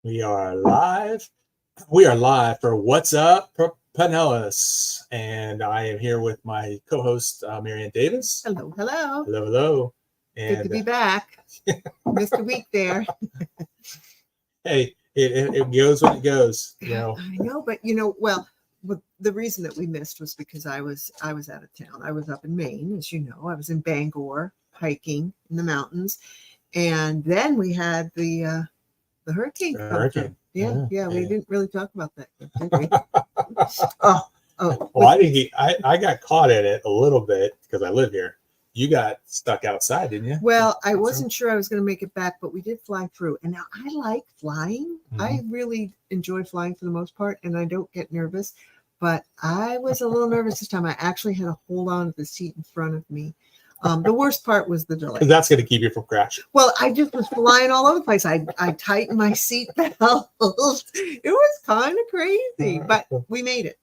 We are live. We are live for What's Up, Pinellas. And I am here with my co-host, Marianne Davis. Hello, hello. Hello, hello. Good And to be back. Missed a week there. hey, it goes when it goes. I know, but the reason that we missed was because I was out of town. I was up in Maine, as you know. I was in Bangor hiking in the mountains, and then we had the hurricane come through. Yeah. We didn't really talk about that, did we? Well, I got caught in it a little bit because I live here. You got stuck outside, didn't you? Well, I wasn't sure I was going to make it back, but we did fly through. And now I like flying. Mm-hmm. I really enjoy flying for the most part, and I don't get nervous. But I was a little nervous this time. I actually had to hold on to the seat in front of me. The worst part was the delay. That's going to keep you from crashing. Well, I just was flying all over the place. I tightened my seat belt. It was kind of crazy, but we made it.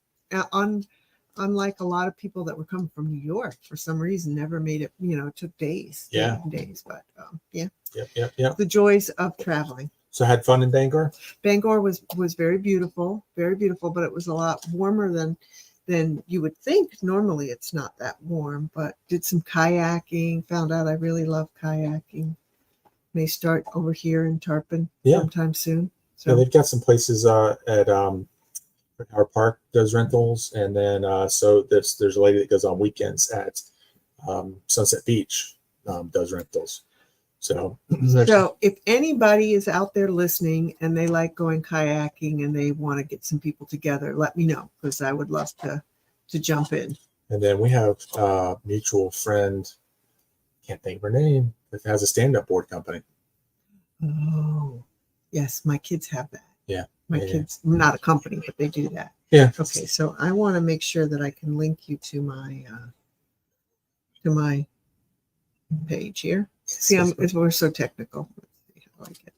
Unlike a lot of people that were coming from New York, for some reason, never made it. It took days. Yeah. Days. But yeah. Yep. The joys of traveling. So had fun in Bangor? Bangor was very beautiful, but it was a lot warmer than you would think. Normally it's not that warm, but did some kayaking, found out I really love kayaking. May start over here in Tarpon sometime soon. So they've got some places at our park does rentals, and then there's a lady that goes on weekends at Sunset Beach does rentals. So if anybody is out there listening and they like going kayaking and they want to get some people together, let me know, because I would love to jump in. And then we have a mutual friend, can't think of her name, that has a stand-up board company. Oh, yes, my kids have that. Yeah. My kids, not a company, but they do that. Yeah. Okay, so I want to make sure that I can link you to my page here. See, we're so technical.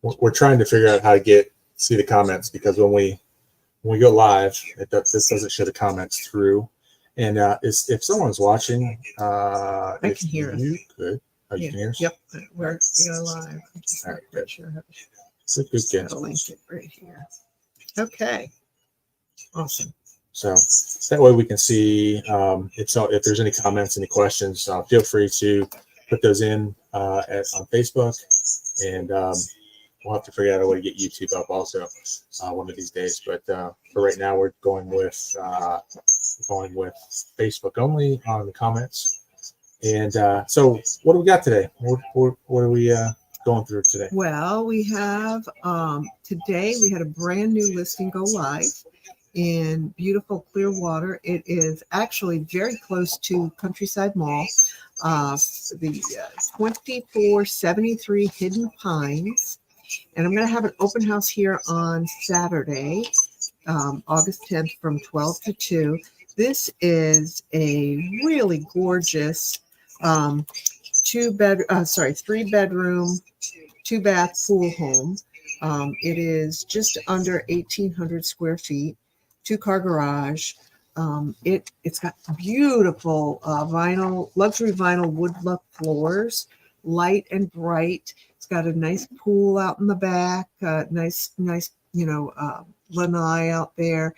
We're trying to figure out how to see the comments, because when we go live, this doesn't show the comments through. And if someone's watching, I can hear us. You could. Oh, you can hear us? Yep, we're live. All right, good. Sure. Good. I'll link it right here. Okay. Awesome. So that way we can see if there's any comments, any questions, feel free to put those in on Facebook, and we'll have to figure out a way to get YouTube up also one of these days. But for right now, we're going with Facebook only on the comments. And so, what do we got today? What are we going through today? Well, we have today we had a brand new listing go live in beautiful Clearwater. It is actually very close to Countryside Mall, the 2473 Hidden Pines. And I'm going to have an open house here on Saturday, August 10th from 12 to 2. This is a really gorgeous 3-bedroom, 2-bath pool home. It is just under 1,800 square feet, 2-car garage. It's got beautiful luxury vinyl wood look floors, light and bright. It's got a nice pool out in the back, nice lanai out there.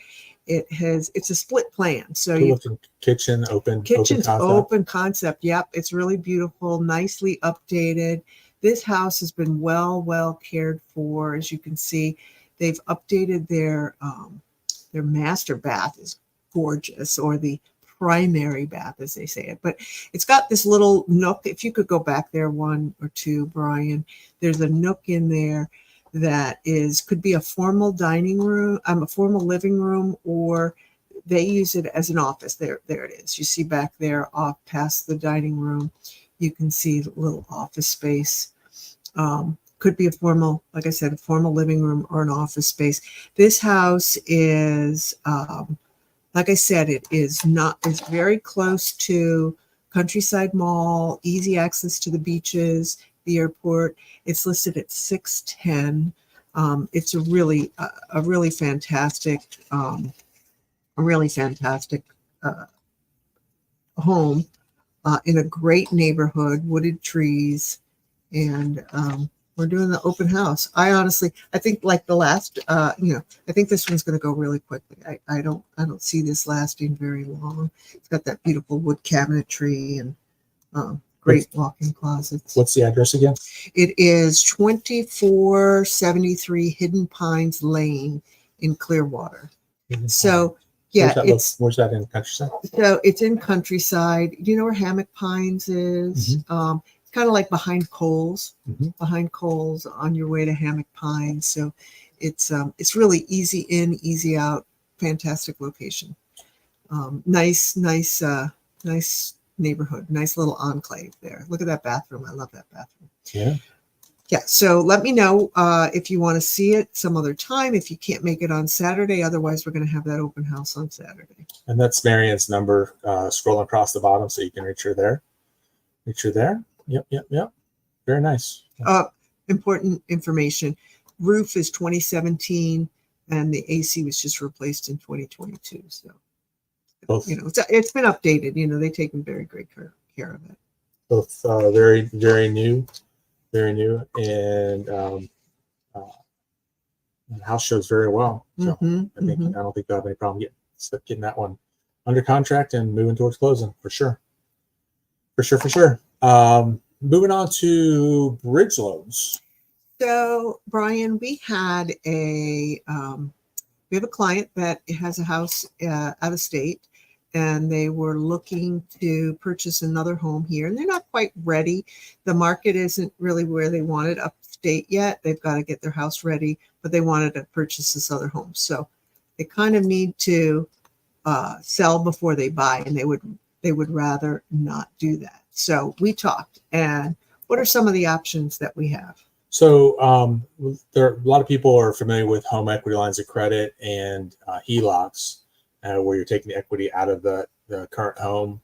It's a split plan. So kitchen's open concept. Yep. It's really beautiful, nicely updated. This house has been well cared for. As you can see, they've updated their master bath is gorgeous, or the primary bath, as they say it. But it's got this little nook. If you could go back there one or two, Brian, there's a nook in there that could be a formal dining room, a formal living room, or they use it as an office. There it is. You see back there off past the dining room, you can see the little office space. Could be a formal living room or an office space. This house is, like I said, it's very close to Countryside Mall, easy access to the beaches, the airport. It's listed at $610. It's a really fantastic home in a great neighborhood, wooded trees, and we're doing the open house. I think like the last, I think this one's going to go really quickly. I don't see this lasting very long. It's got that beautiful wood cabinetry and great walk-in closets. What's the address again? It is 2473 Hidden Pines Lane in Clearwater. So yeah, where's that in countryside? So it's in countryside. Do you know where Hammock Pines is? Mm-hmm. It's kind of like behind Coles, Mm-hmm. on your way to Hammock Pines. So it's really easy in, easy out. Fantastic location. Nice neighborhood. Nice little enclave there. Look at that bathroom. I love that bathroom. Yeah. Yeah, so let me know if you want to see it some other time, if you can't make it on Saturday. Otherwise, we're going to have that open house on Saturday. And that's Marianne's number, scrolling across the bottom so you can reach her there. Yep. Very nice. Important information. Roof is 2017, and the AC was just replaced in 2022. So, both, it's been updated. They've taken very great care of it. Both very, very new. Very new, and the house shows very well. So I don't think they'll have any problem getting that one under contract and moving towards closing for sure. Moving on to bridge loans. So Brian, we have a client that has a house out of state, and they were looking to purchase another home here, and they're not quite ready. The market isn't really where they wanted upstate yet. They've got to get their house ready, but they wanted to purchase this other home. So they kind of need to sell before they buy, and they would rather not do that. So we talked, and what are some of the options that we have? So there are a lot of people are familiar with home equity lines of credit and HELOCs. Where you're taking the equity out of the current home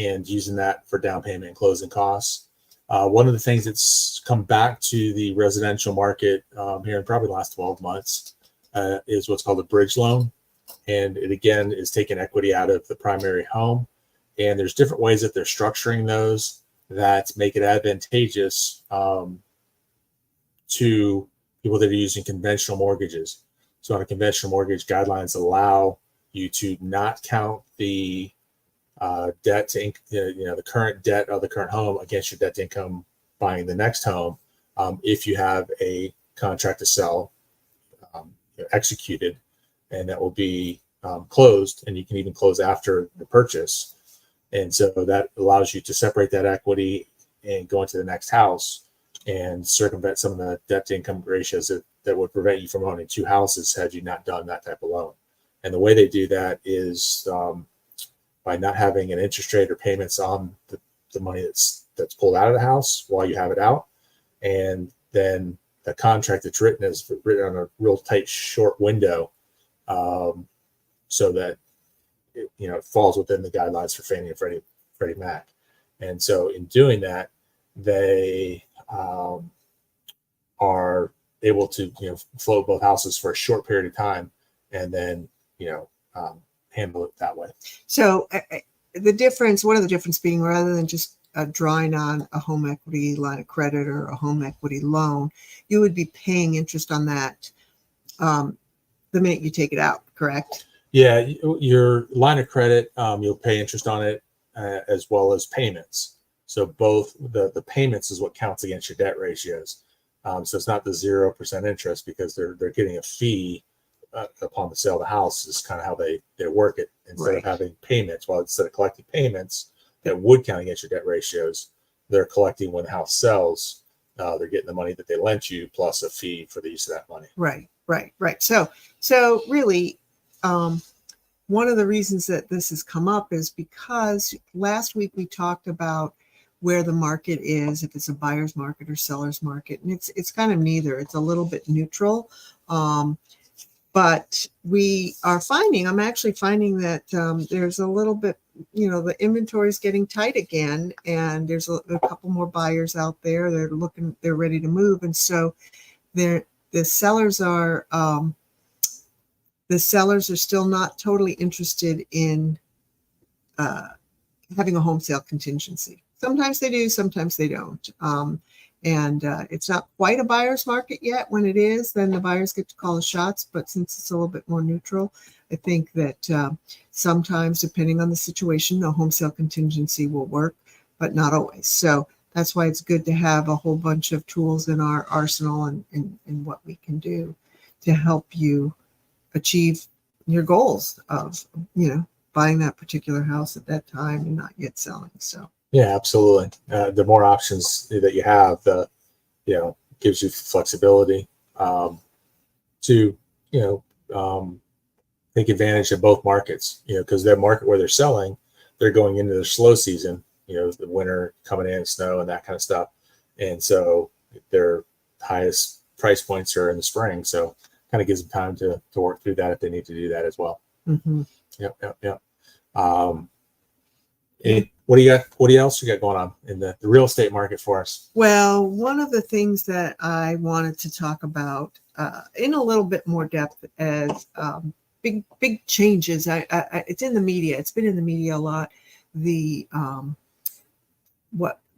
and using that for down payment and closing costs. One of the things that's come back to the residential market here in probably the last 12 months is what's called a bridge loan. And it, again, is taking equity out of the primary home. And there's different ways that they're structuring those that make it advantageous to people that are using conventional mortgages. So on a conventional mortgage, guidelines allow you to not count the debt to the current debt of the current home against your debt to income buying the next home if you have a contract to sell executed, and that will be closed, and you can even close after the purchase. And so that allows you to separate that equity and go into the next house and circumvent some of the debt to income ratios that would prevent you from owning two houses had you not done that type of loan. And the way they do that is by not having an interest rate or payments on the money that's pulled out of the house while you have it out. And then the contract that's written is written on a real tight, short window so that it falls within the guidelines for Fannie and Freddie Mac. And so in doing that, they are able to float both houses for a short period of time and then handle it that way. So one of the difference being, rather than just drawing on a home equity line of credit or a home equity loan, you would be paying interest on that the minute you take it out, correct? Yeah, your line of credit, you'll pay interest on it as well as payments. So both the payments is what counts against your debt ratios. So it's not the 0% interest because they're getting a fee upon the sale of the house is kind of how they work it. Instead of having payments, instead of collecting payments that would count against your debt ratios, they're collecting when the house sells. They're getting the money that they lent you plus a fee for the use of that money. Right. So really, one of the reasons that this has come up is because last week we talked about where the market is, if it's a buyer's market or seller's market, and it's kind of neither. It's a little bit neutral. But I'm actually finding that there's a little bit, the inventory is getting tight again, and there's a couple more buyers out there. They're ready to move. And so the sellers are still not totally interested in having a home sale contingency. Sometimes they do, sometimes they don't. And it's not quite a buyer's market yet. When it is, then the buyers get to call the shots. But since it's a little bit more neutral, I think that sometimes, depending on the situation, a home sale contingency will work, but not always. So that's why it's good to have a whole bunch of tools in our arsenal and what we can do to help you achieve your goals of, buying that particular house at that time and not yet selling. So Yeah, absolutely. The more options that you have, the gives you flexibility to take advantage of both markets. Because their market where they're selling, they're going into their slow season. The winter coming in, snow and that kind of stuff, and so their highest price points are in the spring. So kind of gives them time to work through that if they need to do that as well. Mm-hmm. Yep. What do you got? What else you got going on in the real estate market for us? Well, one of the things that I wanted to talk about in a little bit more depth as big changes. It's in the media. It's been in the media a lot. The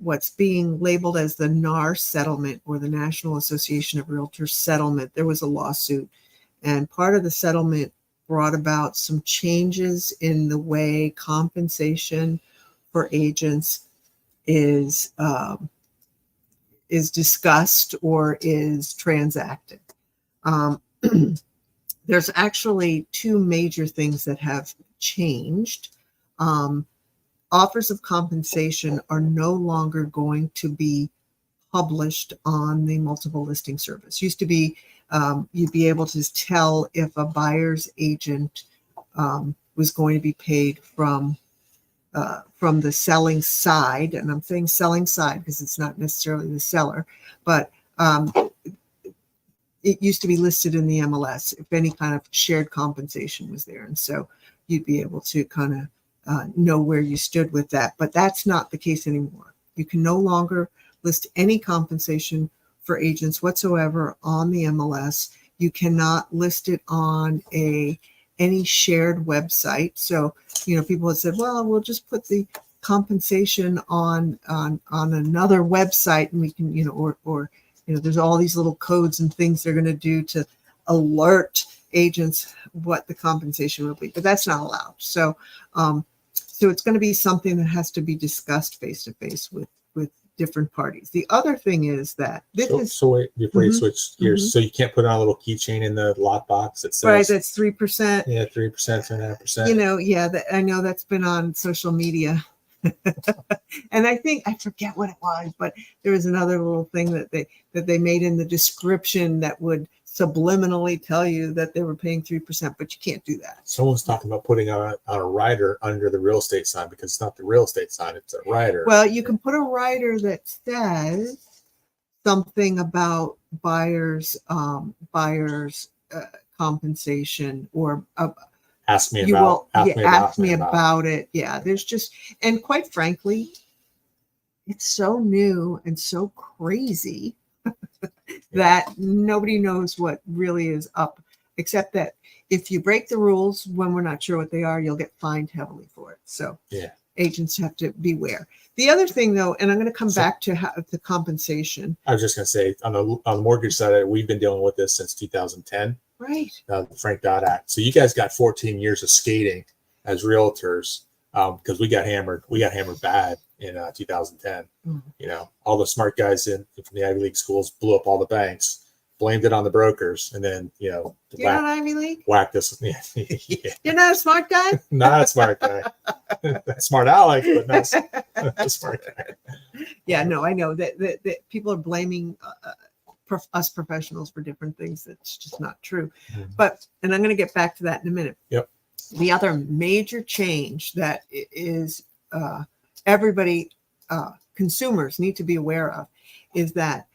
what's being labeled as the NAR settlement, or the National Association of Realtors settlement. There was a lawsuit, and part of the settlement brought about some changes in the way compensation for agents is discussed or is transacted. There's actually two major things that have changed. Offers of compensation are no longer going to be published on the multiple listing service. Used to be you'd be able to tell if a buyer's agent was going to be paid from the selling side, and I'm saying selling side because it's not necessarily the seller, but it used to be listed in the MLS if any kind of shared compensation was there, and so you'd be able to kind of know where you stood with that. But that's not the case anymore. You can no longer list any compensation for agents whatsoever on the MLS. You cannot list it on any shared website. So, people had said, well, we'll just put the compensation on another website, and we can, or there's all these little codes and things they're going to do to alert agents what the compensation will be, but that's not allowed. So it's going to be something that has to be discussed face to face with different parties. The other thing is that so wait, before you switch gears, so you can't put on a little keychain in the lockbox that says, right, that's 3%. Yeah, 3%, 2.5%. I know that's been on social media. And I forget what it was, but there was another little thing that they made in the description that would subliminally tell you that they were paying 3%, but you can't do that. Someone's talking about putting on a rider under the real estate sign, because it's not the real estate sign, it's a rider. Well, you can put a rider that says something about buyers compensation, or ask me about it. Yeah, there's just, and quite frankly, it's so new and so crazy that nobody knows what really is up, except that if you break the rules when we're not sure what they are, you'll get fined heavily for it. So yeah, agents have to beware. The other thing, though, and I'm going to come back to the compensation. I was just going to say, on the mortgage side, we've been dealing with this since 2010. Right. The Frank Dodd Act. So you guys got 14 years of skating as realtors, because we got hammered. We got hammered bad in 2010. Mm-hmm. All the smart guys from the Ivy League schools blew up all the banks, blamed it on the brokers, and then you're not Ivy League. Whacked us. Yeah. You're not a smart guy. Not a smart guy. Smart Alex, but not a smart guy. Yeah, no, I know that people are blaming us professionals for different things. That's just not true. Mm-hmm. And I'm going to get back to that in a minute. Yep. The other major change that is everybody, consumers need to be aware of, is that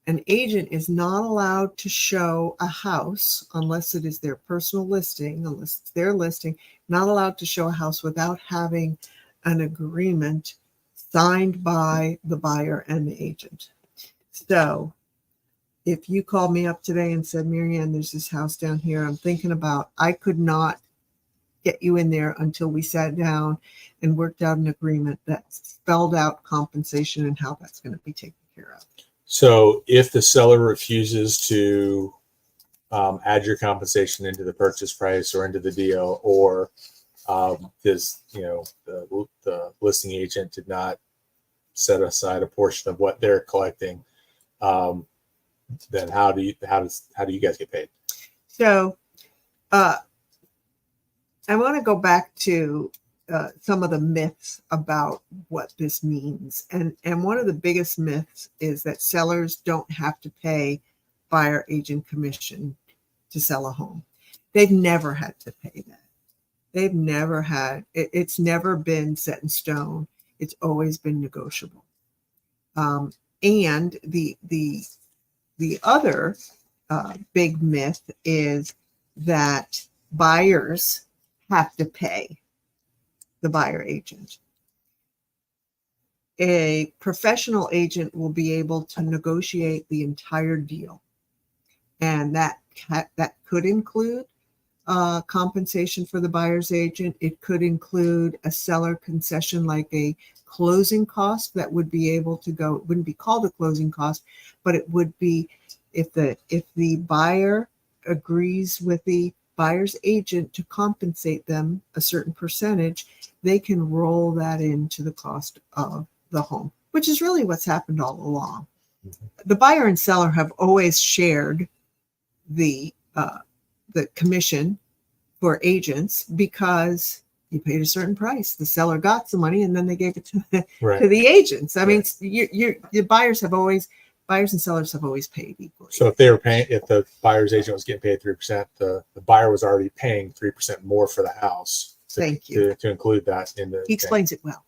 an agent is not allowed to show a house unless it is their personal listing, unless it's their listing, not allowed to show a house without having an agreement signed by the buyer and the agent. So if you called me up today and said, Marianne, there's this house down here I'm thinking about, I could not get you in there until we sat down and worked out an agreement that spelled out compensation and how that's going to be taken care of. So if the seller refuses to add your compensation into the purchase price or into the deal, or this, the listing agent did not set aside a portion of what they're collecting, then how do you guys get paid? So I want to go back to some of the myths about what this means. And one of the biggest myths is that sellers don't have to pay buyer agent commission to sell a home. They've never had to pay that. They've never had, it's never been set in stone. It's always been negotiable. And the other big myth is that buyers have to pay the buyer agent. A professional agent will be able to negotiate the entire deal, and that could include compensation for the buyer's agent. It could include a seller concession, like a closing cost that would be able to go. It wouldn't be called a closing cost, but it would be if the buyer agrees with the buyer's agent to compensate them a certain percentage, they can roll that into the cost of the home, which is really what's happened all along. Mm-hmm. The buyer and seller have always shared the commission for agents because you paid a certain price. The seller got some money and then they gave it to the agents. I mean, the buyers and sellers have always paid equally. So if the buyer's agent was getting paid 3%, the buyer was already paying 3% more for the house. Thank you. To include that in the. He explains it well.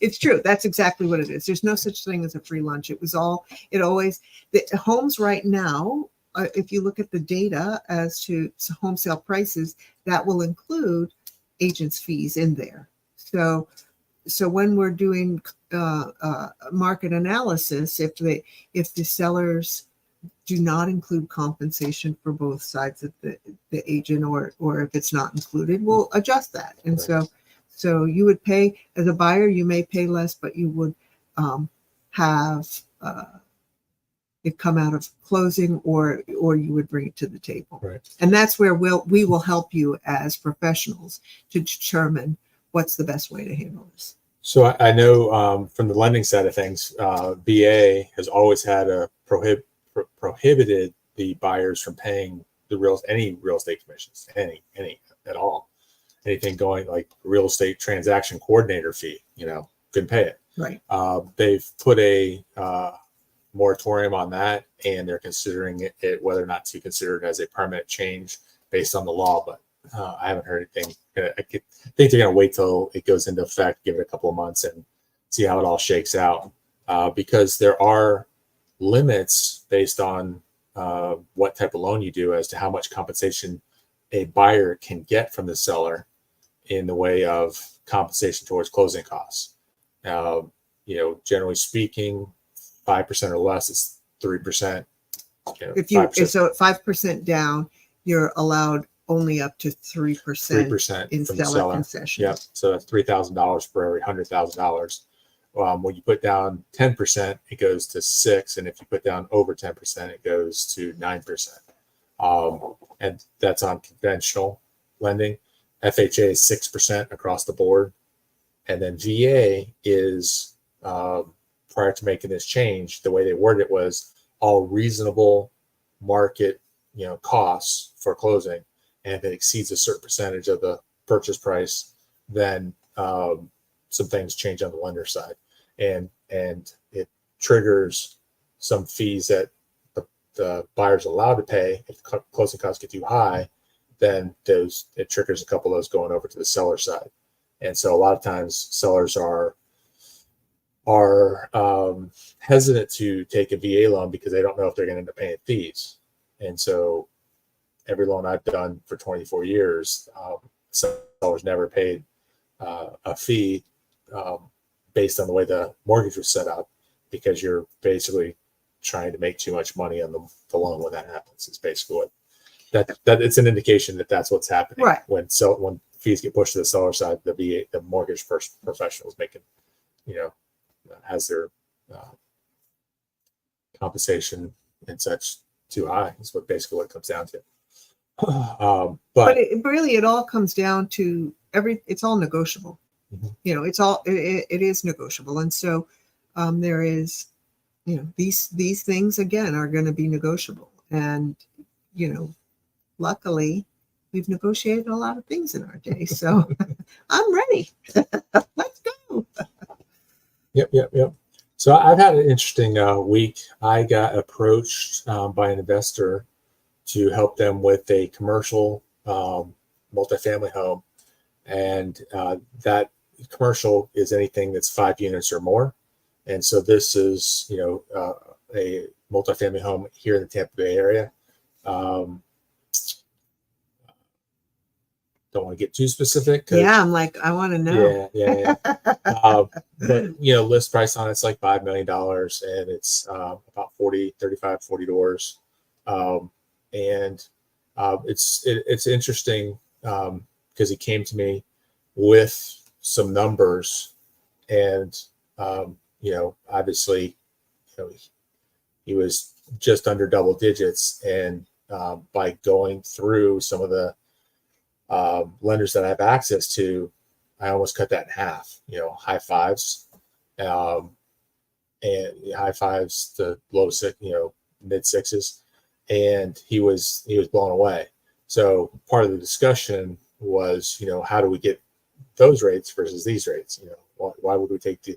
It's true. That's exactly what it is. There's no such thing as a free lunch. The homes right now, if you look at the data as to home sale prices, that will include agents' fees in there. So when we're doing market analysis, if the sellers do not include compensation for both sides of the agent, or if it's not included, we'll adjust that. And so you would pay, as a buyer, you may pay less, but you would have it come out of closing, or you would bring it to the table. Right. And that's where we will help you as professionals to determine what's the best way to handle this. So I know from the lending side of things, VA has always had a prohibited the buyers from paying any real estate commissions, any at all. Anything going like real estate transaction coordinator fee, couldn't pay it. Right. They've put a moratorium on that, and they're considering it whether or not to consider it as a permanent change based on the law. But I haven't heard anything. I think they're going to wait till it goes into effect, give it a couple of months, and see how it all shakes out. Because there are limits based on what type of loan you do as to how much compensation a buyer can get from the seller in the way of compensation towards closing costs. Generally speaking, 5% or less is 3%. If you 5%. So at 5% down, you're allowed only up to 3% in seller concession. Yeah, so that's $3,000 for every $100,000. When you put down 10%, it goes to 6%, and if you put down over 10%, it goes to 9%. And that's on conventional lending. FHA is 6% across the board, and then VA is prior to making this change, the way they worded it was all reasonable market costs for closing, and if it exceeds a certain percentage of the purchase price, then some things change on the lender side, and it triggers some fees that the buyer's allowed to pay. If closing costs get too high, then it triggers a couple of those going over to the seller side. And so a lot of times sellers are hesitant to take a VA loan because they don't know if they're going to end up paying fees. And so every loan I've done for 24 years, sellers never paid a fee based on the way the mortgage was set up, because you're basically trying to make too much money on the loan when that happens. It's basically what that it's an indication that that's what's happening. Right. When fees get pushed to the seller side, the mortgage professional is making, has their compensation and such too high. Is what basically what it comes down to. But it all comes down to it's all negotiable. Mhm. You know, it is negotiable. And so there is, you know, these things again are going to be negotiable. And, you know, luckily we've negotiated a lot of things in our day. So I'm ready. Let's go. Yep. So I've had an interesting week. I got approached by an investor to help them with a commercial multifamily home. And that commercial is anything that's 5 units or more. And so this is, you know, a multifamily home here in the Tampa Bay area. Don't want to get too specific. Yeah, I'm like, I want to know. Yeah. But, you know, list price on it's like $5 million, and it's about 40 doors. And it's interesting because he came to me with some numbers, and you know, obviously, you know, he was just under double digits, and by going through some of the lenders that I have access to, I almost cut that in half. You know, high fives, and high fives to low six, you know, mid sixes, and he was blown away. So part of the discussion was, you know, how do we get those rates versus these rates? You know, why would we take these?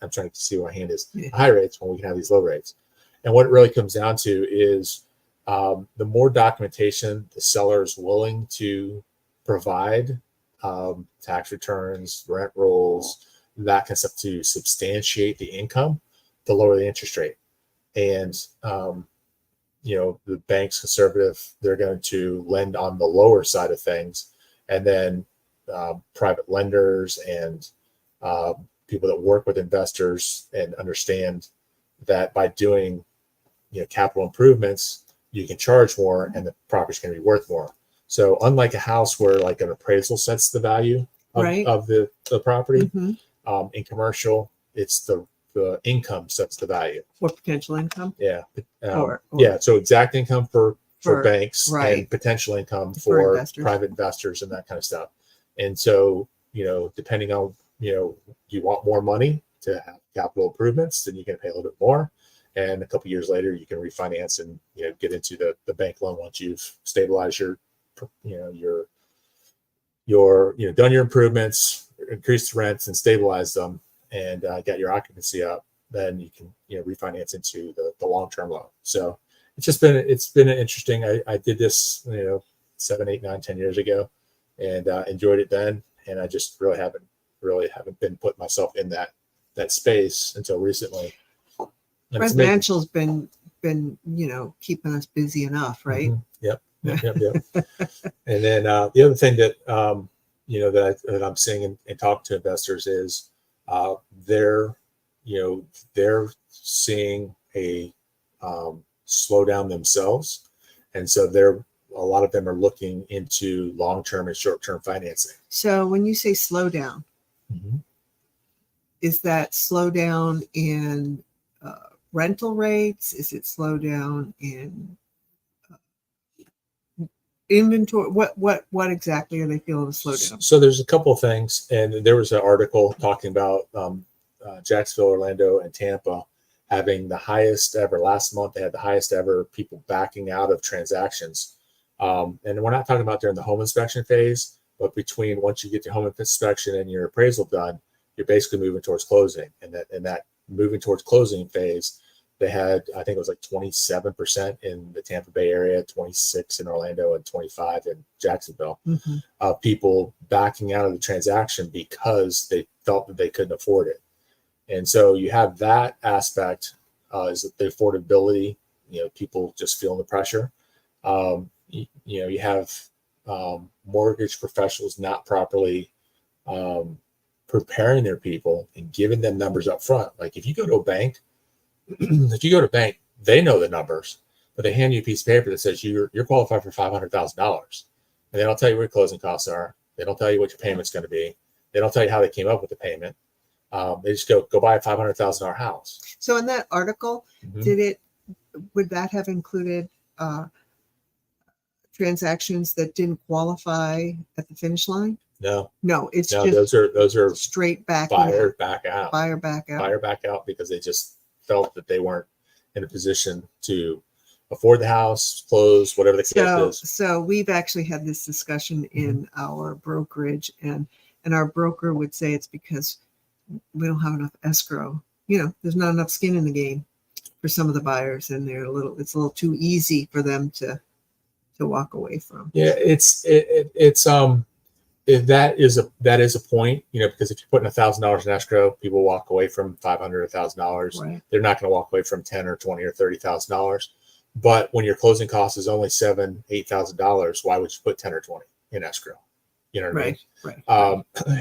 I'm trying to see what my hand is. Yeah. High rates when we can have these low rates. And what it really comes down to is the more documentation the seller is willing to provide, tax returns, rent rolls, that kind of stuff to substantiate the income, the lower the interest rate. And you know, the bank's conservative, they're going to lend on the lower side of things. And then private lenders and people that work with investors and understand that by doing, you know, capital improvements, you can charge more and the property's going to be worth more. So unlike a house where like an appraisal sets the value of the property, in commercial, it's the income sets the value. Or potential income. Yeah. Or yeah. So exact income for banks, right, and potential income for investors. Private investors and that kind of stuff. And so, you know, depending on, you know, you want more money to have capital improvements, then you can pay a little bit more. And a couple of years later, you can refinance and, you know, get into the bank loan once you've stabilized your, you know, done your improvements, increased rents and stabilized them, and got your occupancy up. Then you can, you know, refinance into the long-term loan. So it's been an interesting. I did this, you know, 7, 8, 9, 10 years ago, and enjoyed it then. And I just really haven't been putting myself in that space until recently. And residential's been, you know, keeping us busy enough, right? Yep. And then the other thing that you know, that I'm seeing and talking to investors is they're seeing a slowdown themselves, and so a lot of them are looking into long-term and short-term financing. So when you say slowdown, is that slowdown in rental rates? Is it slowdown in inventory? What exactly are they feeling a slowdown? So there's a couple of things, and there was an article talking about Jacksonville, Orlando, and Tampa having the highest ever. Last month they had the highest ever people backing out of transactions, and we're not talking about during the home inspection phase, but between once you get your home inspection and your appraisal done, you're basically moving towards closing, and that moving towards closing phase, they had, I think it was like 27% in the Tampa Bay area, 26 in Orlando, and 25 in Jacksonville. People backing out of the transaction because they felt that they couldn't afford it. And so you have that aspect, is the affordability, you know, people just feeling the pressure. You know, you have mortgage professionals not properly preparing their people and giving them numbers up front. Like if you go to a bank, they know the numbers, but they hand you a piece of paper that says you're qualified for $500,000, and they don't tell you what your closing costs are. They don't tell you what your payment's going to be. They don't tell you how they came up with the payment. They just go buy a $500,000 house. So in that article, Mhm. would that have included transactions that didn't qualify at the finish line? No, No, it's no, just those are straight backing buyer out. back out, Buyer back out. buyer back out because they just felt that they weren't in a position to afford the house, close, whatever the case is. So we've actually had this discussion in our brokerage, and our broker would say it's because we don't have enough escrow. There's not enough skin in the game for some of the buyers, and it's a little too easy for them to walk away from. Yeah, if that is a point, because if you're putting $1,000 in escrow, people walk away from $500, $1,000. Right. They're not going to walk away from 10 or 20 or $30,000. But when your closing cost is only $7,000, $8,000, why would you put 10 or 20 in escrow? You know what I mean? Right.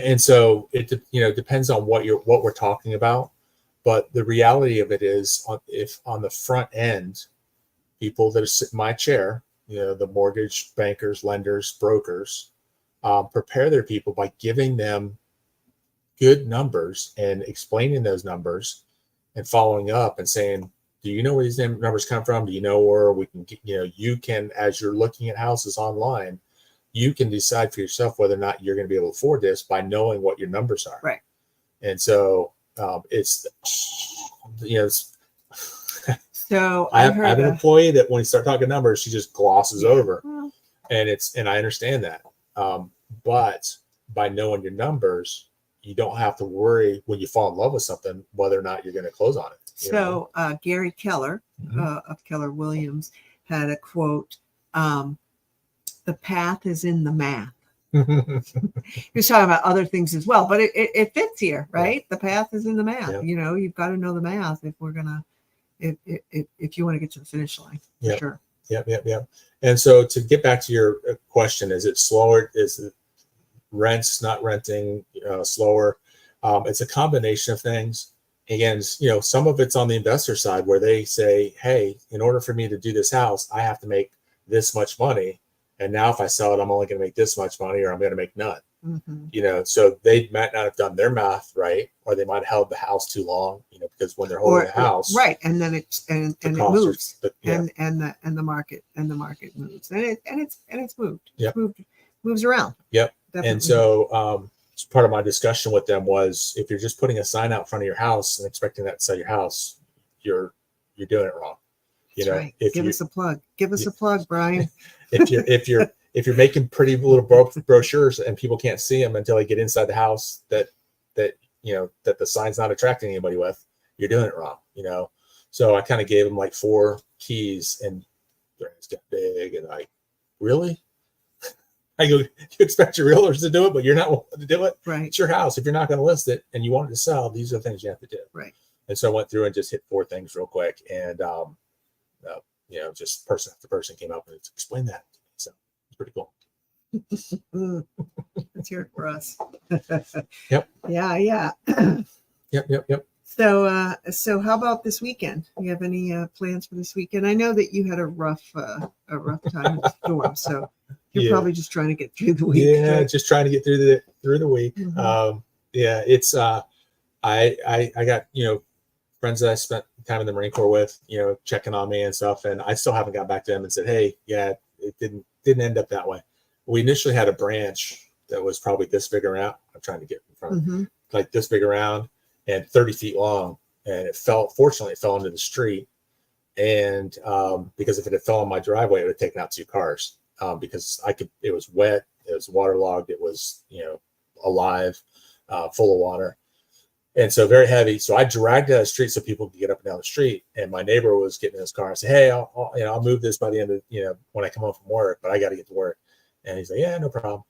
And so it depends on what we're talking about. But the reality of it is, if on the front end, people that are sitting in my chair, the mortgage bankers, lenders, brokers, prepare their people by giving them good numbers and explaining those numbers and following up and saying, do you know where these numbers come from? Do you know where we can get, you can, as you're looking at houses online, you can decide for yourself whether or not you're going to be able to afford this by knowing what your numbers are. Right. And so it's, so I have an employee that when you start talking numbers, she just glosses over, well, and I understand that. But by knowing your numbers, you don't have to worry when you fall in love with something, whether or not you're going to close on it. So Gary Keller of Keller Williams had a quote, the path is in the math. He was talking about other things as well, but it fits here, right? Yeah. The path is in the math. Yeah. You've got to know the math if we're going to, if you want to get to the finish line, for yep. sure. Yep. And so to get back to your question, is it slower? Is it rents, not renting, slower? It's a combination of things. Again, some of it's on the investor side where they say, hey, in order for me to do this house, I have to make this much money. And now if I sell it, I'm only going to make this much money, or I'm going to make none. Mm-hmm. So they might not have done their math right, or they might have held the house too long, because when they're holding the house, right, and then it moves, and the market moves, and it's moved. Yep. Moves around. Yep. Definitely. And so part of my discussion with them was, if you're just putting a sign out front of your house and expecting that to sell your house, you're doing it wrong. Right. Give us a plug. Give us a plug, Brian. if you're making pretty little brochures and people can't see them until they get inside the house, that the sign's not attracting anybody with, you're doing it wrong. So I kind of gave them like 4 keys, and their eyes got big, and really? I go, you expect your realtors to do it, but you're not willing to do it? Right. It's your house. If you're not going to list it and you want it to sell, these are the things you have to do. Right. And so I went through and just hit 4 things real quick, and just person after person came up and explained that. So it's pretty cool. Let's hear it for us. Yep. Yeah. Yep. So how about this weekend? Do you have any plans for this weekend? I know that you had a rough time with the storm, so you're probably just trying to get through the week. Yeah, just trying to get through the week. Mm-hmm. It's I got friends that I spent time in the Marine Corps with, checking on me and stuff, and I still haven't got back to them and said, hey, yeah, it didn't end up that way. We initially had a branch that was probably this big around. I'm trying to get in front of like this big around and 30 feet long, and fortunately it fell into the street, and because if it had fell on my driveway, it would have taken out 2 cars, because it was wet, it was waterlogged, it was alive, full of water. And so very heavy. So I dragged it out of the street so people could get up and down the street. And my neighbor was getting in his car. I said, hey, I'll move this by the end of, when I come home from work, but I got to get to work. And he's like, yeah, no problem.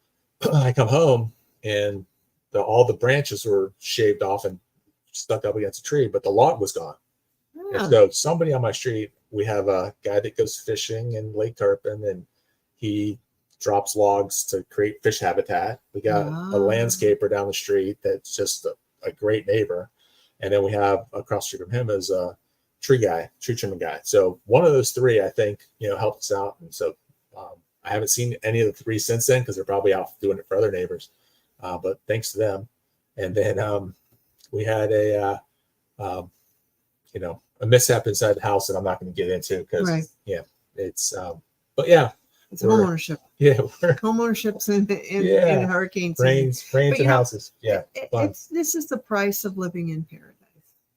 I come home, and all the branches were shaved off and stuck up against a tree, but the log was gone. Yeah. And so somebody on my street, we have a guy that goes fishing in Lake Turpin, and he drops logs to create fish habitat. We got a landscaper down the street that's just a great neighbor, and then we have across the street from him is a tree trimming guy. So one of those 3, I think, helped us out. And so I haven't seen any of the 3 since then, because they're probably out doing it for other neighbors, but thanks to them. And then we had a a mishap inside the house that I'm not going to get into because Right. it's but yeah, It's homeownership. Yeah, Homeownership's in hurricane season. Rains and houses. Yeah, this is the price of living in paradise.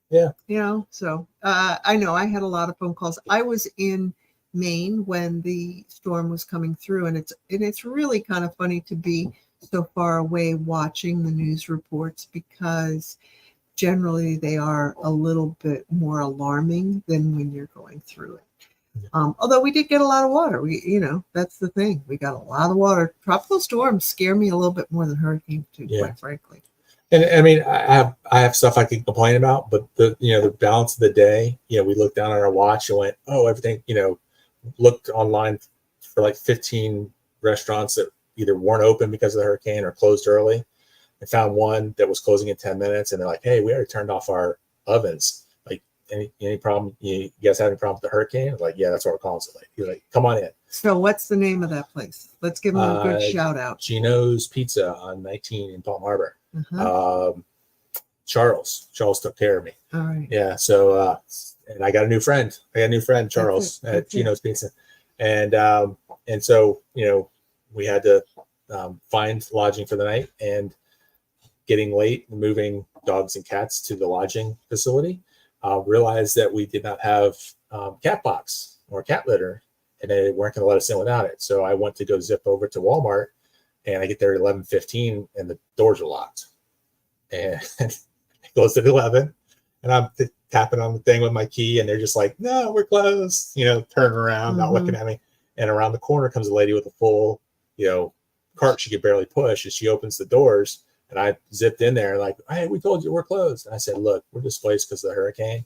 Yeah. So I know I had a lot of phone calls. I was in Maine when the storm was coming through, and it's really kind of funny to be so far away watching the news reports, because generally they are a little bit more alarming than when you're going through it. Although we did get a lot of water. That's the thing. We got a lot of water. Tropical storms scare me a little bit more than hurricanes do, quite frankly. And I mean, I have stuff I can complain about, but the balance of the day, we looked down at our watch and went, oh, everything, looked online for like 15 restaurants that either weren't open because of the hurricane or closed early. I found one that was closing in 10 minutes, and they're like, hey, we already turned off our ovens. Like, any problem? You guys have any problem with the hurricane? I was like, yeah, that's what we're calling it. You're like, come on in. So what's the name of that place? Let's give them a good shout out. Gino's Pizza on 19 in Palm Harbor. Uh-huh. Charles took care of me. All right. Yeah. So, and I got a new friend. Charles at Gino's Pizza. And so, we had to find lodging for the night, and getting late, moving dogs and cats to the lodging facility, realized that we did not have cat box or cat litter, and they weren't going to let us in without it. So I went to go zip over to Walmart, and I get there at 11:15, and the doors are locked. And it goes at 11, and I'm tapping on the thing with my key, and they're just like, no, we're closed, turning around, not looking at me. And around the corner comes a lady with a full, cart she could barely push, and she opens the doors, and I zipped in there like, hey, we told you we're closed. And I said, look, we're displaced because of the hurricane.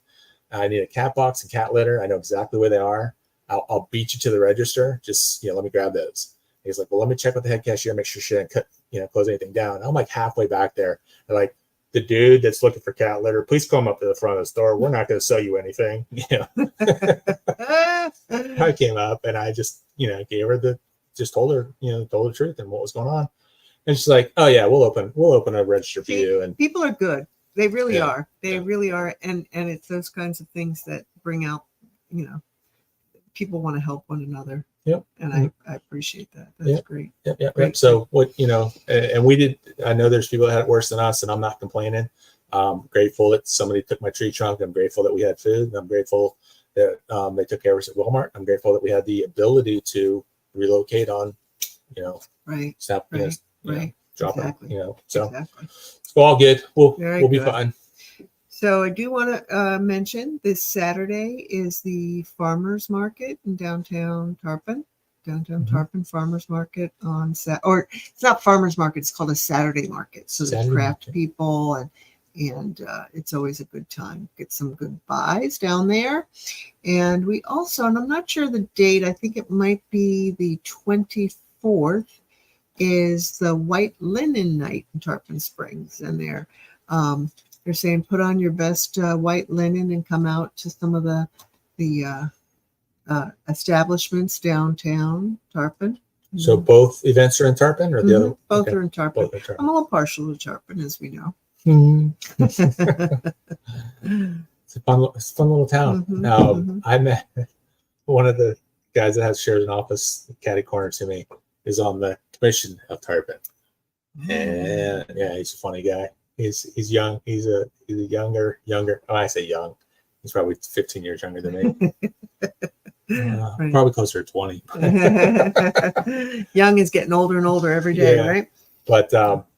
I need a cat box and cat litter. I know exactly where they are. I'll beat you to the register. Just, let me grab those. He's like, well, let me check with the head cashier, make sure she didn't close anything down. I'm like halfway back there. They're like, the dude that's looking for cat litter, please come up to the front of the store. We're not going to sell you anything. I came up, and I just, gave her told her the truth and what was going on. And she's like, oh yeah, we'll open a register for you. And people are good. They really are. They really are. And it's those kinds of things that bring out, people want to help one another. Yep. And I appreciate that. That's great. Yep. Great. So and we did, I know there's people that had it worse than us, and I'm not complaining. I'm grateful that somebody took my tree trunk. I'm grateful that we had food. I'm grateful that they took care of us at Walmart. I'm grateful that we had the ability to relocate on, stop, right. drop exactly. it, so exactly. It's all good. We'll be good. fine. So I do want to mention this Saturday is the farmers market in downtown Tarpon. Tarpon Farmers Market on or it's not farmers market, it's called a Saturday market. So the craft people and it's always a good time. Get some good buys down there. And we also, and I'm not sure the date, I think it might be the 24th, is the White Linen Night in Tarpon Springs. And they're saying put on your best white linen and come out to some of the establishments downtown Tarpon. So both events are in Tarpon, or the other? Both are in Tarpon. I'm a little partial to Tarpon, as we know. It's a fun little town. I met one of the guys that shares an office catty corner to me is on the commission of Tarpon, and he's a funny guy. He's young. He's a younger. Oh, I say young. He's probably 15 years younger than me. Probably closer to 20. Young is getting older and older every day, right? But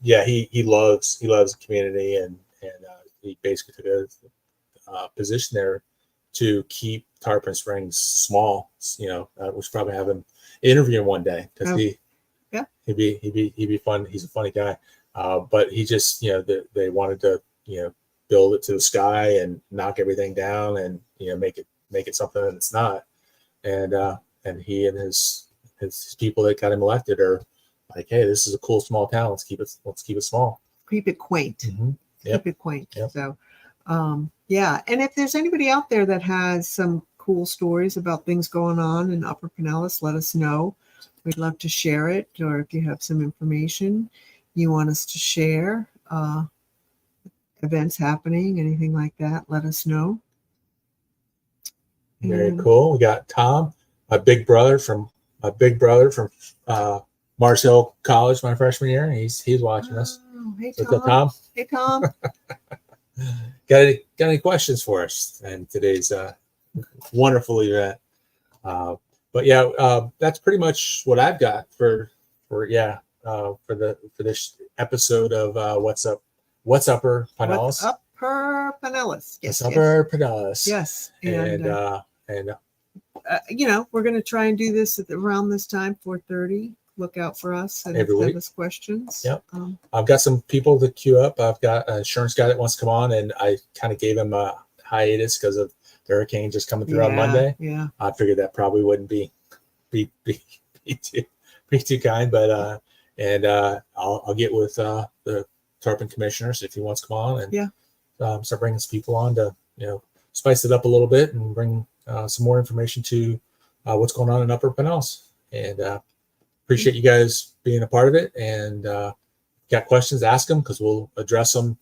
he loves the community, and he basically took a position there to keep Tarpon Springs small. We should probably have him interview him one day, because he'd be fun. He's a funny guy. But he just, they wanted to, build it to the sky and knock everything down and, make it something that it's not. And he and his people that got him elected are like, hey, this is a cool small town. Let's keep it small. Keep it quaint. Keep it quaint. Yep. So, and if there's anybody out there that has some cool stories about things going on in Upper Pinellas, let us know. We'd love to share it. Or if you have some information you want us to share, events happening, anything like that, let us know. Very And- cool. We got Tom, my big brother from Mars Hill College my freshman year. He's watching us. Oh, hey, What's up, Tom. Tom? Hey, Tom. Got any questions for us in today's wonderful event? But yeah, that's pretty much what I've got for this episode of What's Upper Pinellas. What's Upper Pinellas? Yes, What's Upper Pinellas? yes. And we're going to try and do this around this time, 4:30. Look out for us and Every send week. us questions. Yep. I've got some people to queue up. I've got an insurance guy that wants to come on, and I kind of gave him a hiatus because of the hurricane just coming through on Monday. Yeah. I figured that probably wouldn't be too kind, but I'll get with the Tarpon commissioners if he wants to come on and start bringing some people on to spice it up a little bit and bring some more information to what's going on in Upper Pinellas. And appreciate you guys being a part of it. And got questions, ask them, because we'll address them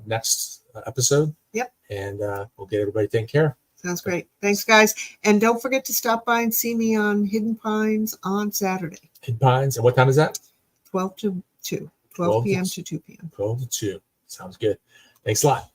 next episode. Yep. And we'll get everybody taken care of. Sounds great. Thanks, guys. And don't forget to stop by and see me on Hidden Pines on Saturday. Hidden Pines. And what time is that? 12 to 2. 12 p.m. to 2 p.m. 12 to 2. Sounds good. Thanks a lot.